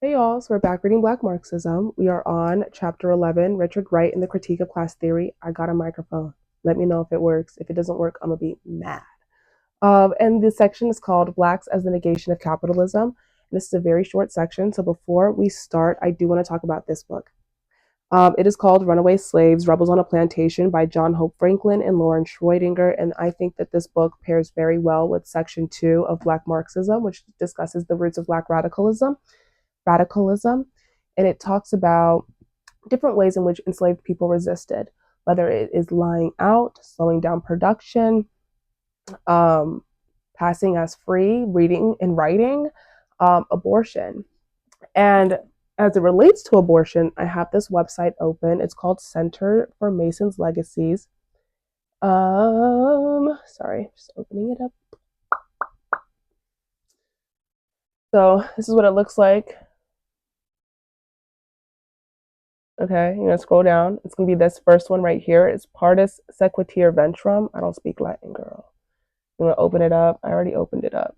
Hey y'all, so we're back reading Black Marxism. We are on chapter 11, Richard Wright and the Critique of Class Theory. I got a microphone. Let me know if it works. If it doesn't work, I'm gonna be mad. And this section is called Blacks as the Negation of Capitalism. And this is a very short section, so before we start, I do want to talk about this book. It is called Runaway Slaves, Rebels on a Plantation by John Hope Franklin and Lauren Schroedinger. And I think that this book pairs very well with section 2 of Black Marxism, which discusses the roots of Black radicalism, and it talks about different ways in which enslaved people resisted, whether it is lying out, slowing down production, um, passing as free, reading and writing, abortion. And as it relates to abortion, I have this website open. It's called Center for Masons Legacies. Sorry, just opening it up. So this is what it looks like. Okay, you're gonna scroll down. It's gonna be this first one right here. It's Partus Sequitur Ventrum. I don't speak Latin, girl. I'm gonna open it up. I already opened it up.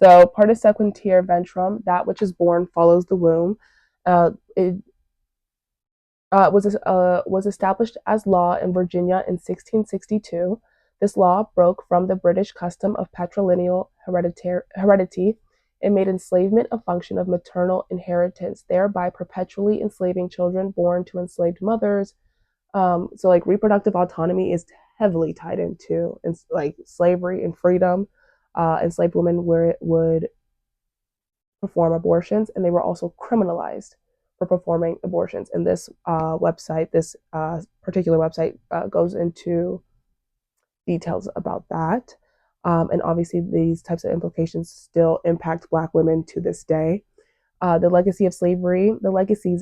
So Partus Sequitur Ventrum, that which is born follows the womb. It was established as law in Virginia in 1662. This law broke from the British custom of patrilineal heredity. It made enslavement a function of maternal inheritance, thereby perpetually enslaving children born to enslaved mothers. So, like, reproductive autonomy is heavily tied into like slavery and freedom. Enslaved women would perform abortions, and they were also criminalized for performing abortions. And this this particular website, goes into details about that. And obviously, these types of implications still impact Black women to this day. The legacies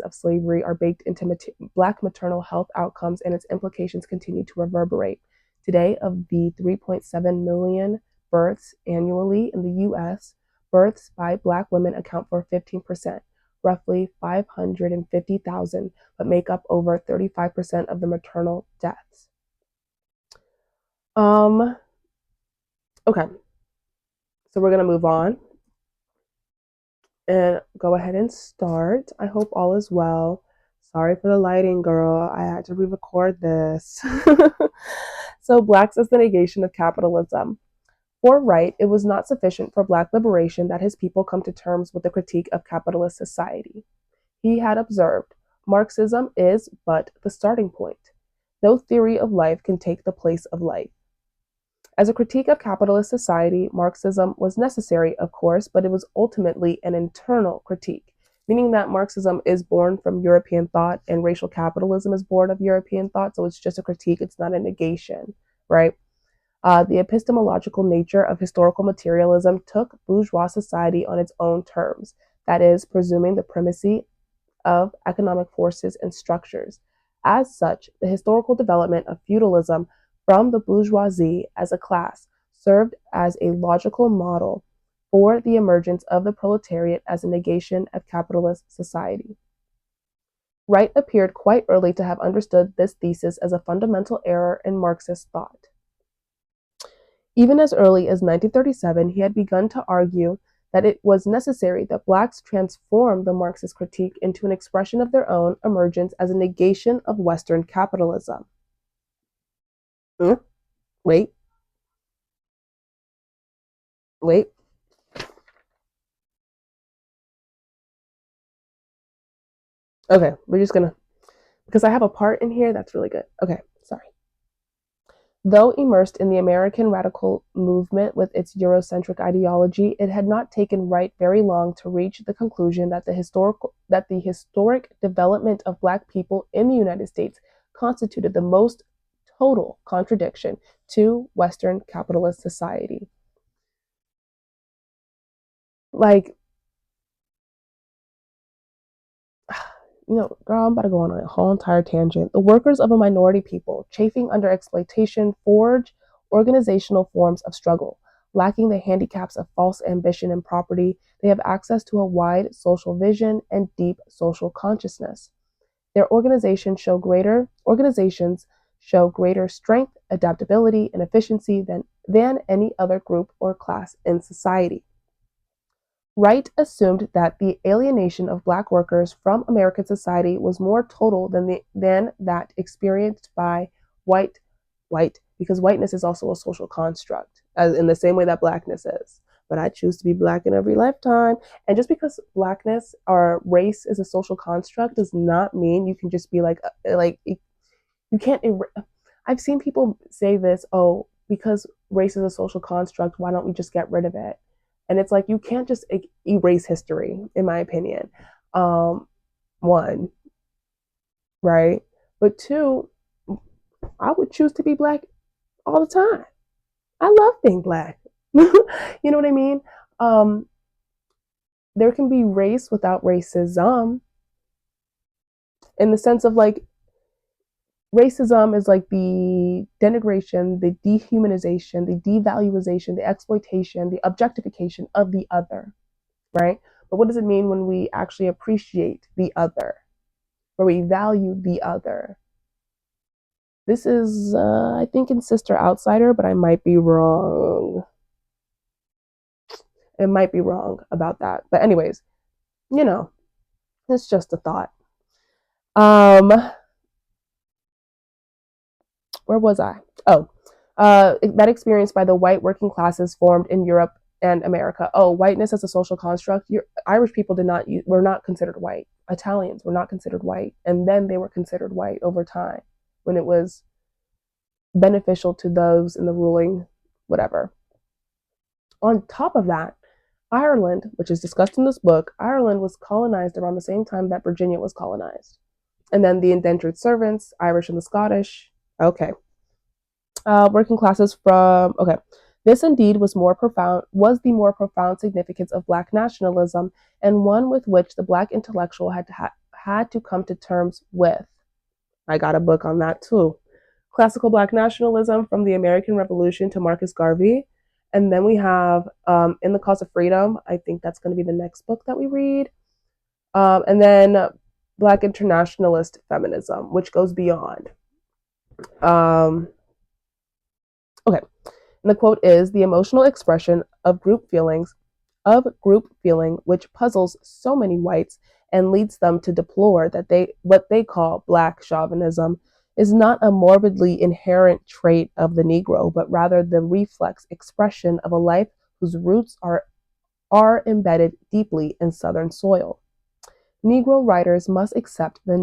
of slavery are baked into Black maternal health outcomes, and its implications continue to reverberate. Today, of the 3.7 million births annually in the U.S., births by Black women account for 15%, roughly 550,000, but make up over 35% of the maternal deaths. Um, okay, so we're gonna move on and go ahead and start. I hope all is well. Sorry for the lighting, girl. I had to re-record this. So, Blacks as the Negation of Capitalism. For Wright, it was not sufficient for Black liberation that his people come to terms with the critique of capitalist society. He had observed, Marxism is but the starting point. No theory of life can take the place of life. As a critique of capitalist society, Marxism was necessary, of course, but it was ultimately an internal critique, meaning that Marxism is born from European thought and racial capitalism is born of European thought, so it's just a critique, it's not a negation, right? The epistemological nature of historical materialism took bourgeois society on its own terms, that is, presuming the primacy of economic forces and structures. As such, the historical development of feudalism from the bourgeoisie as a class served as a logical model for the emergence of the proletariat as a negation of capitalist society. Wright appeared quite early to have understood this thesis as a fundamental error in Marxist thought. Even as early as 1937, he had begun to argue that it was necessary that Blacks transform the Marxist critique into an expression of their own emergence as a negation of Western capitalism. Wait, wait. Okay, we're just gonna, because I have a part in here that's really good. Okay, sorry. Though immersed in the American radical movement with its Eurocentric ideology, it had not taken Wright very long to reach the conclusion that the historic development of Black people in the United States constituted the most total contradiction to Western capitalist society. Like, girl, I'm about to go on a whole entire tangent. The workers of a minority people, chafing under exploitation, forge organizational forms of struggle. Lacking the handicaps of false ambition and property, they have access to a wide social vision and deep social consciousness. Their organizations show greater strength, adaptability, and efficiency than any other group or class in society. Wright assumed that the alienation of black workers from American society was more total than that experienced by white white because whiteness is also a social construct, as in the same way that blackness is. But I choose to be black in every lifetime. And just because blackness or race is a social construct does not mean you can just be like you can't. I've seen people say this. Oh, because race is a social construct, why don't we just get rid of it? And it's like you can't just erase history, in my opinion. Um, one, right? But two, I would choose to be black all the time. I love being black. You know what I mean? Um, there can be race without racism, in the sense of like racism is like the denigration, the dehumanization, the devaluation, the exploitation, the objectification of the other, right? But what does it mean when we actually appreciate the other, where we value the other? This is, I think, in Sister Outsider, but I might be wrong. It might be wrong about that. But, anyways, you know, it's just a thought. Um, where was I? Oh, that experience by the white working classes formed in Europe and America. Oh, whiteness as a social construct. Irish people were not considered white. Italians were not considered white, and then they were considered white over time when it was beneficial to those in the ruling whatever. On top of that, Ireland, which is discussed in this book, Ireland was colonized around the same time that Virginia was colonized. And then the indentured servants, Irish and the Scottish. Okay, working classes from okay. This indeed was the more profound significance of black nationalism, and one with which the black intellectual had to come to terms with. I got a book on that too. Classical black nationalism from the American Revolution to Marcus Garvey. And then we have In the Cause of Freedom. I think that's going to be the next book that we read. And then Black internationalist feminism, which goes beyond. Um, okay. And the quote is the emotional expression of group feeling which puzzles so many whites and leads them to deplore that what they call black chauvinism is not a morbidly inherent trait of the Negro, but rather the reflex expression of a life whose roots are embedded deeply in Southern soil. Negro writers must accept the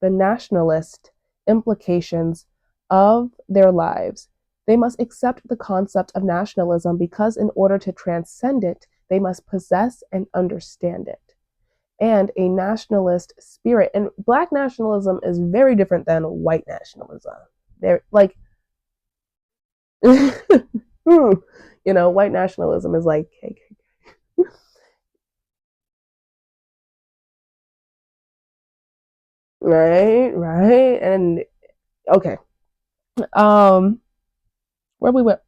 nationalist implications of their lives. They must accept the concept of nationalism because in order to transcend it, they must possess and understand it. And a nationalist spirit. And black nationalism is very different than white nationalism. They're like, white nationalism is like, right, right. And okay. Um, where we went.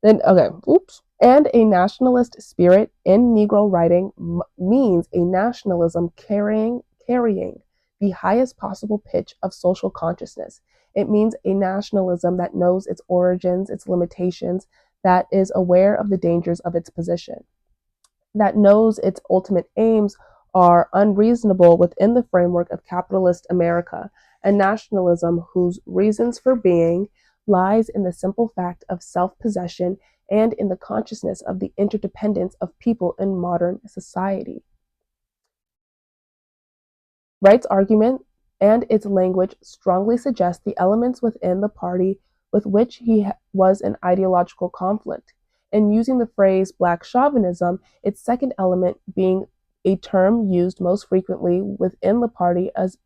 Then, okay, oops. And a nationalist spirit in Negro writing means a nationalism carrying the highest possible pitch of social consciousness. It means a nationalism that knows its origins, its limitations, that is aware of the dangers of its position, that knows its ultimate aims are unreasonable within the framework of capitalist America, a nationalism whose reasons for being lies in the simple fact of self-possession and in the consciousness of the interdependence of people in modern society. Wright's argument and its language strongly suggest the elements within the party with which he was in ideological conflict. In using the phrase black chauvinism, its second element being a term used most frequently within the party as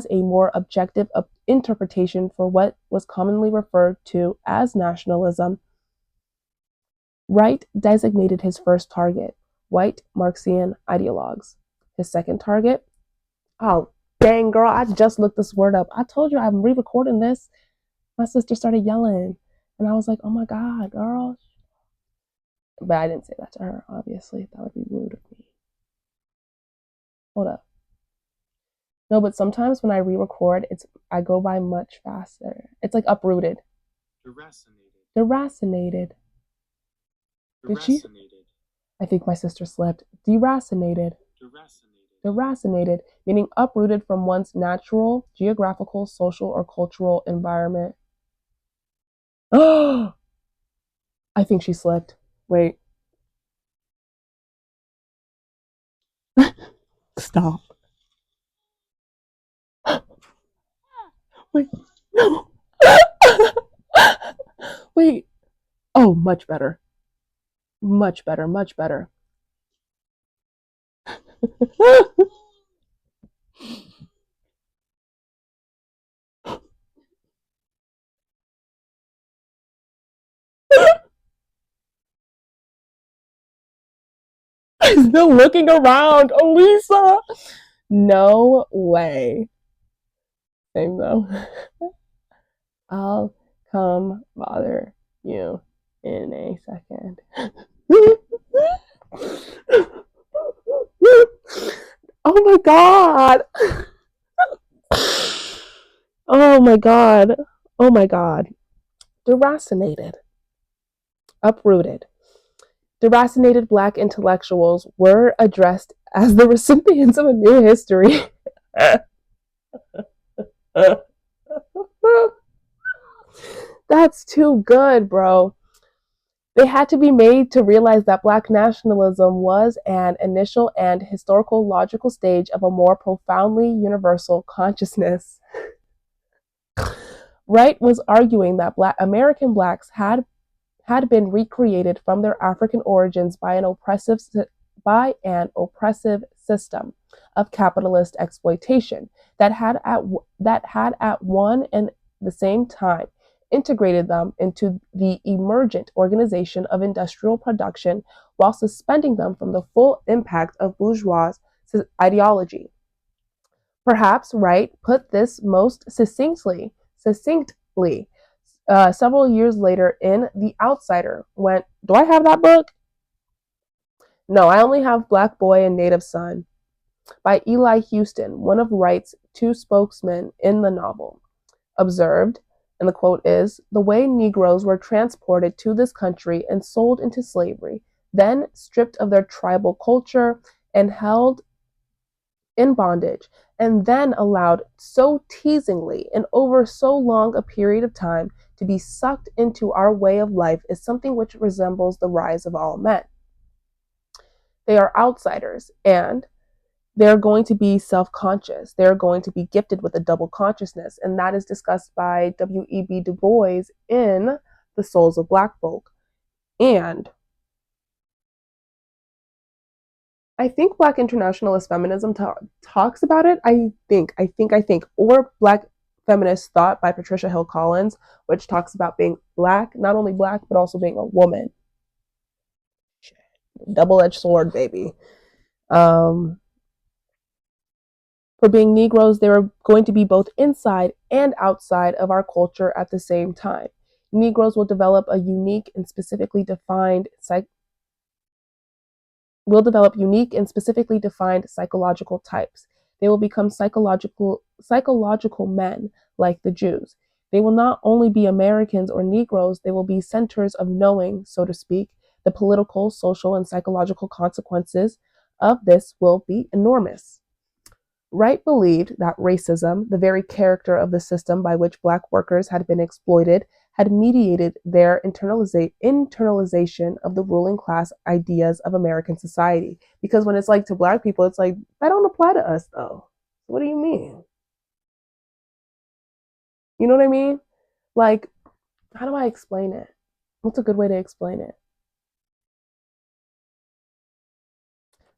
a more objective interpretation for what was commonly referred to as nationalism, Wright designated his first target, white Marxian ideologues. His second target, oh, dang, girl, I just looked this word up. I told you I'm re recording this. My sister started yelling, and I was like, oh my God, girl. But I didn't say that to her, obviously. That would be rude of me. Hold up. No, but sometimes when I re record, I go by much faster. It's like uprooted. Deracinated. Deracinated. Did she? I think my sister slipped. Deracinated. Deracinated, meaning uprooted from one's natural, geographical, social, or cultural environment. Oh, I think she slipped. Wait. Stop. Wait. No. Wait. Oh, much better. Much better. Much better. I'm still looking around. Elisa. No way. Same though. I'll come bother you in a second. Oh my god. Oh my god. Oh my god. Deracinated. Uprooted. Deracinated Black intellectuals were addressed as the recipients of a new history. That's too good, bro. They had to be made to realize that Black nationalism was an initial and historical logical stage of a more profoundly universal consciousness. Wright was arguing that American Blacks had been recreated from their African origins by an oppressive system of capitalist exploitation that had at one and the same time integrated them into the emergent organization of industrial production while suspending them from the full impact of bourgeois ideology. Perhaps Wright put this most succinctly several years later in The Outsider. When do I have that book? No, I only have Black Boy and Native Son by Eli Houston, one of Wright's two spokesmen in the novel. Observed, and the quote is, the way Negroes were transported to this country and sold into slavery, then stripped of their tribal culture and held in bondage, and then allowed so teasingly and over so long a period of time to be sucked into our way of life is something which resembles the rise of all men. They are outsiders, and they're going to be self-conscious. They're going to be gifted with a double consciousness, and that is discussed by W.E.B. Du Bois in The Souls of Black Folk. And I think Black internationalist feminism talks about it. I think, or Black Feminist Thought by Patricia Hill Collins, which talks about being Black, not only Black, but also being a woman. Double-edged sword, baby. For being Negroes, they were going to be both inside and outside of our culture at the same time. Negroes will develop a unique and specifically defined psychological types. They will become psychological men, like the Jews. They will not only be Americans or Negroes, they will be centers of knowing, so to speak. The political, social, and psychological consequences of this will be enormous. Wright believed that racism, the very character of the system by which Black workers had been exploited, had mediated their internalization of the ruling class ideas of American society. Because when it's like to Black people, it's like, that don't apply to us though. What do you mean? You know what I mean? Like, how do I explain it? What's a good way to explain it?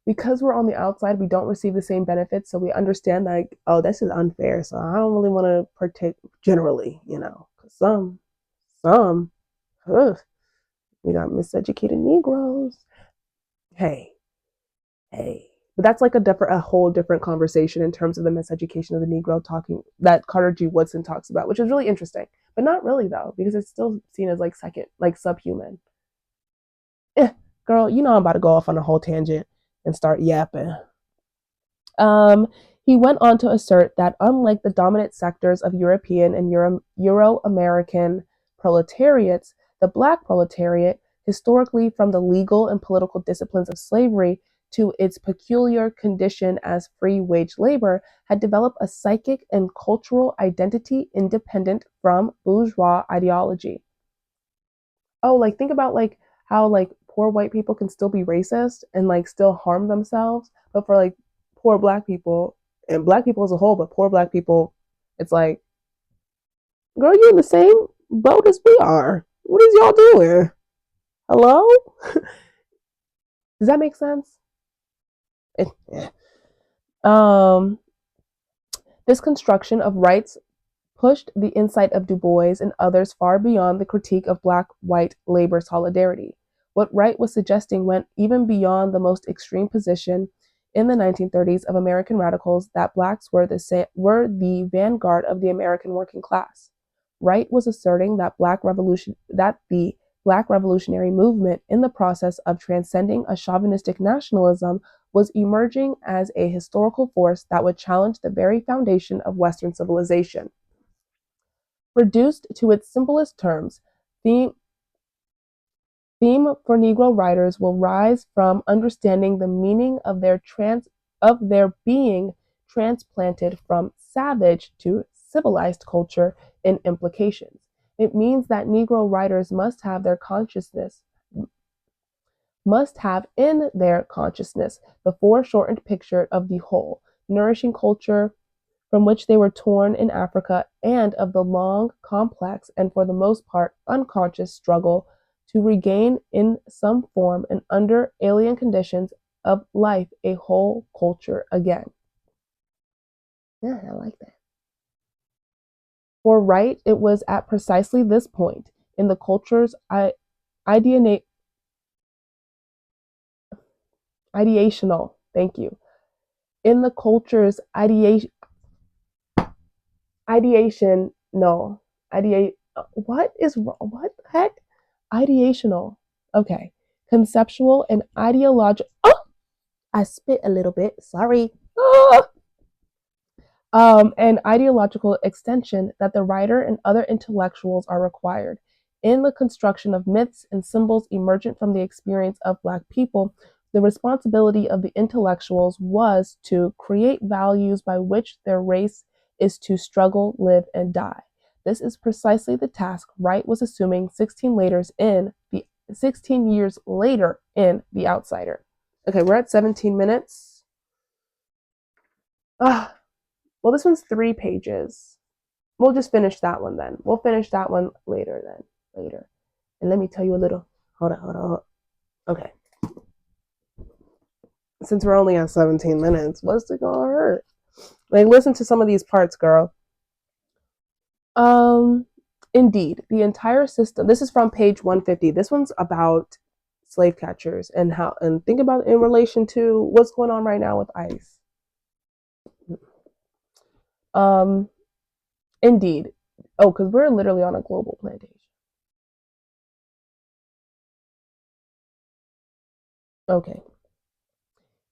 Because we're on the outside, we don't receive the same benefits, so we understand like, oh, this is unfair, so I don't really want to partake generally, because some, ugh, we got miseducated Negroes. Hey, but that's like a whole different conversation in terms of the miseducation of the Negro talking that Carter G. Woodson talks about, which is really interesting, but not really though, because it's still seen as like subhuman. Girl, I'm about to go off on a whole tangent and start yapping. He went on to assert that unlike the dominant sectors of European and Euro-American proletariats, the Black proletariat, historically from the legal and political disciplines of slavery to its peculiar condition as free wage labor, had developed a psychic and cultural identity independent from bourgeois ideology. Oh, like think about like how like poor white people can still be racist and like still harm themselves, but for like poor black people and black people as a whole, but poor black people, it's like, girl, you in the same boat as we are. What is y'all doing? Hello? Does that make sense? Yeah. Um, this construction of rights pushed the insight of Du Bois and others far beyond the critique of black-white labor solidarity. What Wright was suggesting went even beyond the most extreme position in the 1930s of American radicals that blacks were the vanguard of the American working class. Wright was asserting that the Black revolutionary movement, in the process of transcending a chauvinistic nationalism, was emerging as a historical force that would challenge the very foundation of Western civilization. Reduced to its simplest terms, theme for Negro writers will rise from understanding the meaning of their being transplanted from savage to civilized culture in implications. It means that Negro writers must have in their consciousness the foreshortened picture of the whole, nourishing culture from which they were torn in Africa, and of the long, complex, and for the most part unconscious struggle to regain in some form and under alien conditions of life a whole culture again. Yeah, I like that. For Wright, it was at precisely this point in the culture's ideational, thank you, in the culture's ideation, no, ideate, what is wrong? What the heck? Ideational. Okay. Conceptual and ideological. Oh, I spit a little bit. Sorry. Ah! And ideological extension that the writer and other intellectuals are required. In the construction of myths and symbols emergent from the experience of Black people, the responsibility of the intellectuals was to create values by which their race is to struggle, live, and die. This is precisely the task Wright was assuming 16 years later in The Outsider. Okay, we're at 17 minutes. Ah, well, this one's 3 pages. We'll just finish that one then. We'll finish that one later then. Later. And let me tell you a little. Hold on. Okay. Since we're only at 17 minutes, what's it gonna hurt? Like, listen to some of these parts, girl. Indeed, the entire system. This is from page 150. This one's about slave catchers and think about it in relation to what's going on right now with ICE. Indeed. Oh, because we're literally on a global plantation. Okay.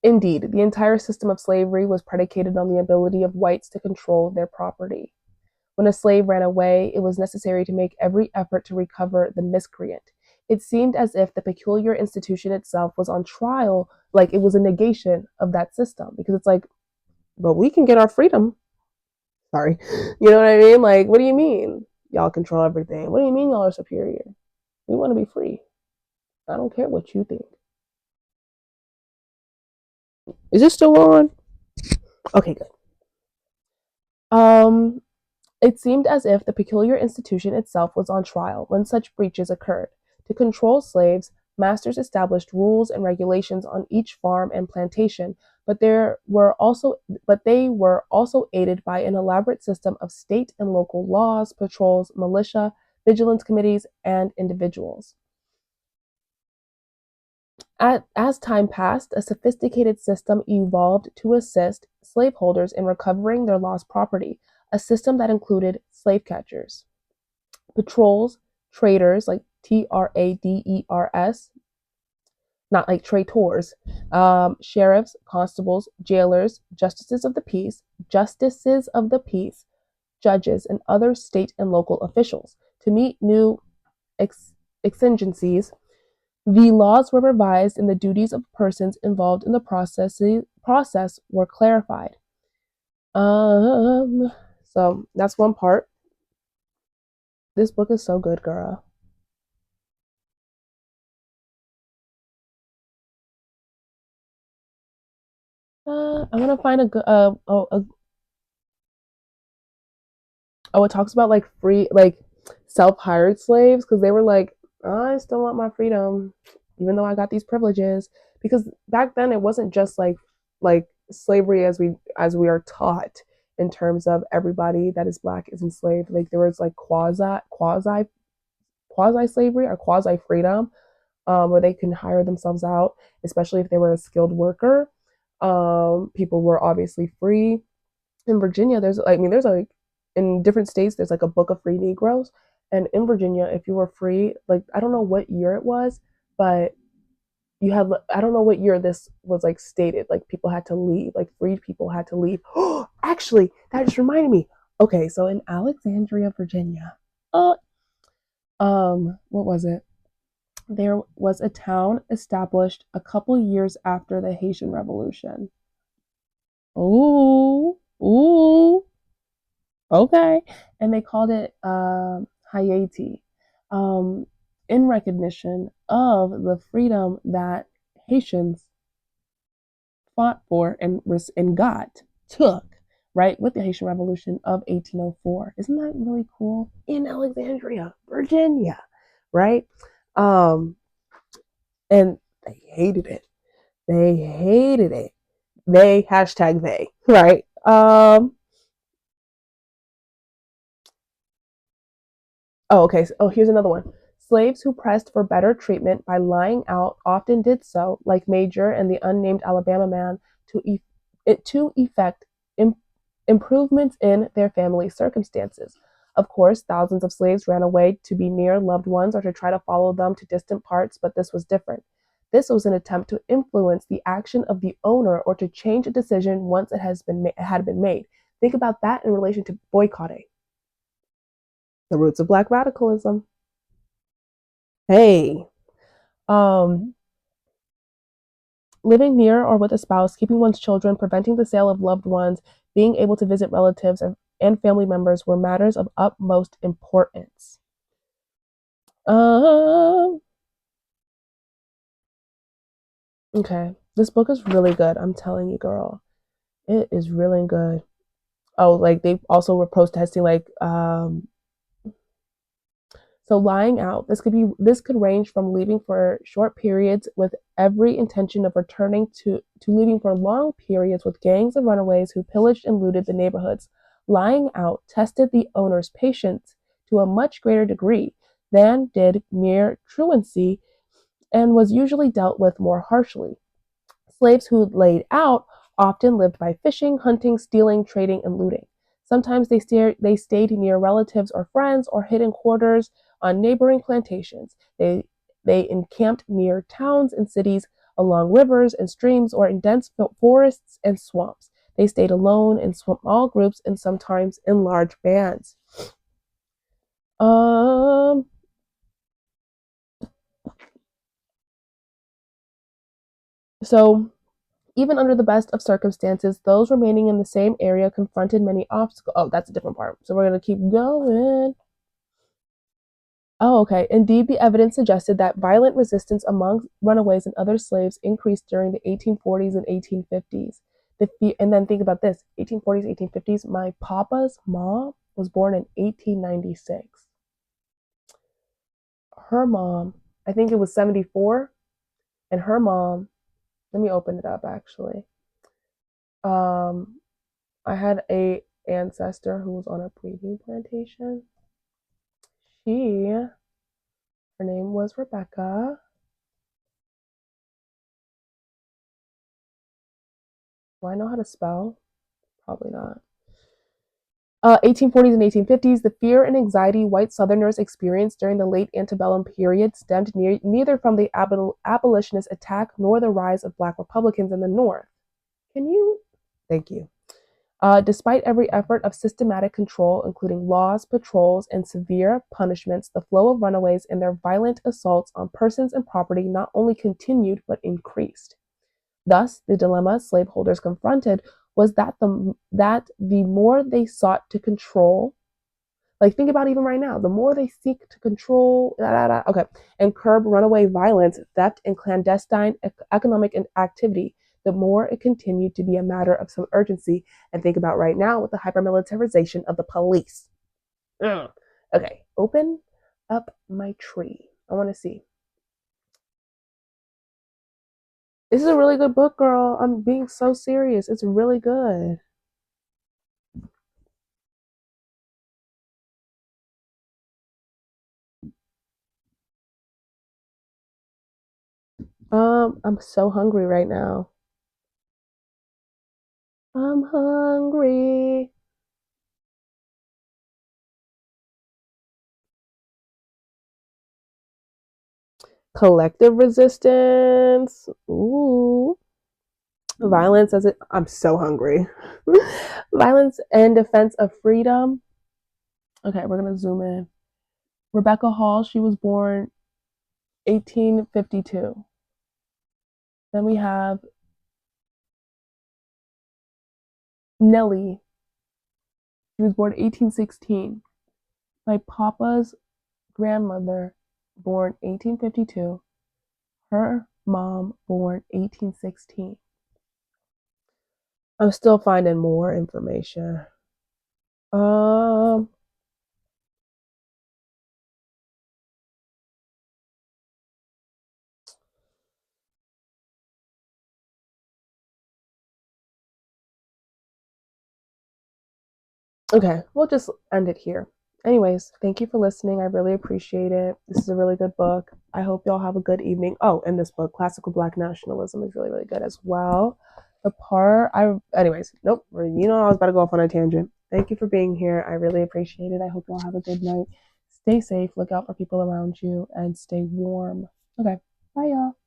Indeed, the entire system of slavery was predicated on the ability of whites to control their property. When a slave ran away, it was necessary to make every effort to recover the miscreant. It seemed as if the peculiar institution itself was on trial, like it was a negation of that system, because it's like, but we can get our freedom. Sorry. You know what I mean? Like, what do you mean? Y'all control everything. What do you mean y'all are superior? We want to be free. I don't care what you think. Is this still on? Okay, good. It seemed as if the peculiar institution itself was on trial when such breaches occurred. To control slaves, masters established rules and regulations on each farm and plantation, but they were also aided by an elaborate system of state and local laws, patrols, militia, vigilance committees, and individuals. As time passed, a sophisticated system evolved to assist slaveholders in recovering their lost property, a system that included slave catchers, patrols, traders, like Traders, not like traitors, sheriffs, constables, jailers, justices of the peace, judges, and other state and local officials to meet new exigencies The laws were revised and the duties of persons involved in the process were clarified. Um, so that's one part. This book is so good, girl. I'm gonna find a good. Oh, it talks about like free, like self-hired slaves because they were like, I still want my freedom, even though I got these privileges. Because back then it wasn't just like slavery as we are taught in terms of everybody that is black is enslaved. Like there was like quasi slavery or quasi freedom, where they can hire themselves out, especially if they were a skilled worker. People were obviously free. In Virginia, there's like in different states, there's like a book of free Negroes. And in Virginia, if you were free, like I don't know what year it was, but you had I don't know what year this was like stated. Like people had to leave, like freed people had to leave. Actually, that just reminded me. Okay, so in Alexandria, Virginia, uh, what was it? There was a town established a couple years after the Haitian Revolution. Ooh, ooh, okay. And they called it Haiti, um, in recognition of the freedom that Haitians fought for and took, right, with the Haitian Revolution of 1804. Isn't that really cool? In Alexandria, Virginia, right? Um, and they hated it. They hated it. They hashtag they, right? Oh, okay. Oh, here's another one. Slaves who pressed for better treatment by lying out often did so, like Major and the unnamed Alabama man, to effect im- improvements in their family circumstances. Of course, thousands of slaves ran away to be near loved ones or to try to follow them to distant parts, but this was different. This was an attempt to influence the action of the owner or to change a decision once had been made. Think about that in relation to boycotting. The roots of Black radicalism. Hey, um, living near or with a spouse, keeping one's children, preventing the sale of loved ones, being able to visit relatives and family members were matters of utmost importance. Um, okay, this book is really good. I'm telling you, girl, it is really good. Oh, like they also were protesting, like so lying out, this could range from leaving for short periods with every intention of returning to leaving for long periods with gangs of runaways who pillaged and looted the neighborhoods. Lying out tested the owner's patience to a much greater degree than did mere truancy and was usually dealt with more harshly. Slaves who laid out often lived by fishing, hunting, stealing, trading, and looting. Sometimes they stayed near relatives or friends or hid in quarters on neighboring plantations. They encamped near towns and cities, along rivers and streams, or in dense forests and swamps. They stayed alone in small groups and sometimes in large bands. Um, so even under the best of circumstances, those remaining in the same area confronted many obstacles. Oh, that's a different part. So we're going to keep going. Oh, okay. Indeed, the evidence suggested that violent resistance among runaways and other slaves increased during the 1840s and 1850s. And then think about this 1840s, 1850s. My papa's mom was born in 1896. Her mom, I think it was 74, and her mom, let me open it up actually. Um, I had a ancestor who was on a preview plantation. Her name was Rebecca. Do I know how to spell? Probably not. 1840s and 1850s, the fear and anxiety white Southerners experienced during the late antebellum period stemmed neither from the abolitionist attack nor the rise of Black Republicans in the North. Can you? Thank you. Despite every effort of systematic control, including laws, patrols, and severe punishments, the flow of runaways and their violent assaults on persons and property not only continued but increased. Thus, the dilemma slaveholders confronted was that the more they sought to control, like think about even right now, the more they seek to control, okay, and curb runaway violence, theft, and clandestine economic activity, the more it continued to be a matter of some urgency. And think about right now with the hypermilitarization of the police. Ugh. Okay, open up my tree. I want to see. This is a really good book, girl. I'm being so serious. It's really good. I'm so hungry right now. I'm hungry. Collective resistance. Ooh. Violence as it. I'm so hungry. Violence and defense of freedom. Okay, we're gonna zoom in. Rebecca Hall. She was born 1852. Then we have Nellie. She was born 1816. My papa's grandmother, born 1852. Her mom, born 1816. I'm still finding more information. Um, okay, we'll just end it here. Anyways, thank you for listening. I really appreciate it. This is a really good book. I hope y'all have a good evening. Oh, and this book, Classical Black Nationalism, is really, really good as well. Anyways, nope. You know, I was about to go off on a tangent. Thank you for being here. I really appreciate it. I hope y'all have a good night. Stay safe, look out for people around you, and stay warm. Okay, bye, y'all.